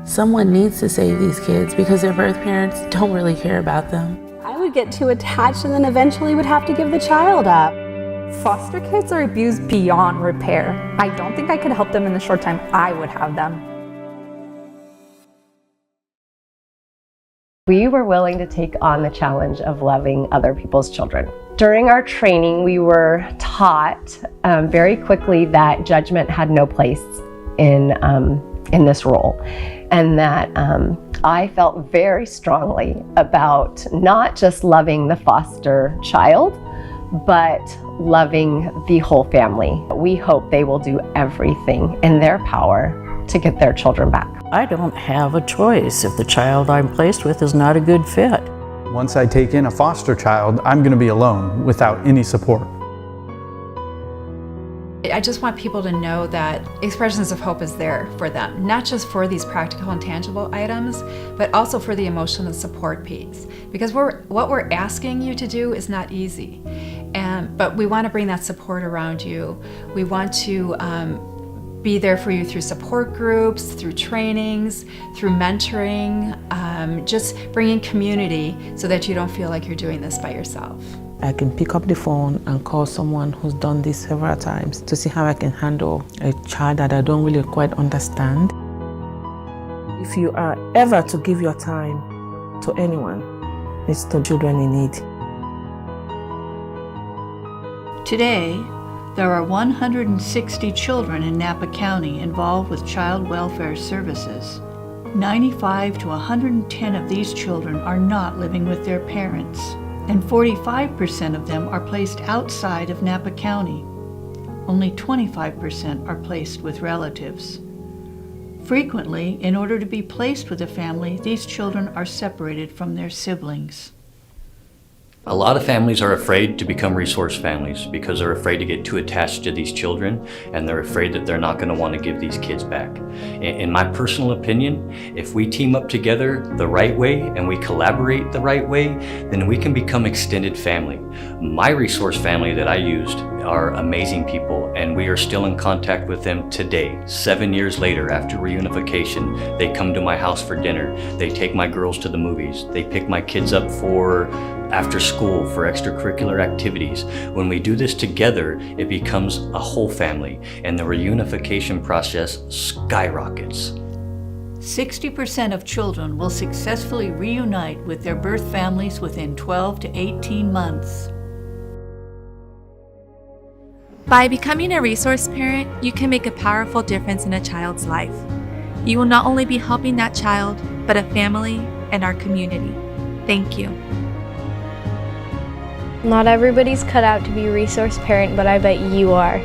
Someone needs to save these kids because their birth parents don't really care about them. I would get too attached and then eventually would have to give the child up. Foster kids are abused beyond repair. I don't think I could help them in the short time I would have them. We were willing to take on the challenge of loving other people's children. During our training, we were taught very quickly that judgment had no place in this role, and that I felt very strongly about not just loving the foster child, but loving the whole family. We hope they will do everything in their power to get their children back. I don't have a choice if the child I'm placed with is not a good fit. Once I take in a foster child, I'm going to be alone without any support. I just want people to know that Expressions of Hope is there for them, not just for these practical and tangible items, but also for the emotional support piece. Because what we're asking you to do is not easy, but we want to bring that support around you. We want to be there for you through support groups, through trainings, through mentoring, just bringing community so that you don't feel like you're doing this by yourself. I can pick up the phone and call someone who's done this several times to see how I can handle a child that I don't really quite understand. If you are ever to give your time to anyone, it's to children in need. Today, there are 160 children in Napa County involved with child welfare services. 95 to 110 of these children are not living with their parents, and 45% of them are placed outside of Napa County. Only 25% are placed with relatives. Frequently, in order to be placed with a family, these children are separated from their siblings. A lot of families are afraid to become resource families because they're afraid to get too attached to these children, and they're afraid that they're not going to want to give these kids back. In my personal opinion, if we team up together the right way and we collaborate the right way, then we can become extended family. My resource family that I used are amazing people, and we are still in contact with them today. 7 years later, after reunification, they come to my house for dinner. They take my girls to the movies. They pick my kids up for after school for extracurricular activities. When we do this together, it becomes a whole family, and the reunification process skyrockets. 60% of children will successfully reunite with their birth families within 12 to 18 months. By becoming a resource parent, you can make a powerful difference in a child's life. You will not only be helping that child, but a family and our community. Thank you. Not everybody's cut out to be a resource parent, but I bet you are.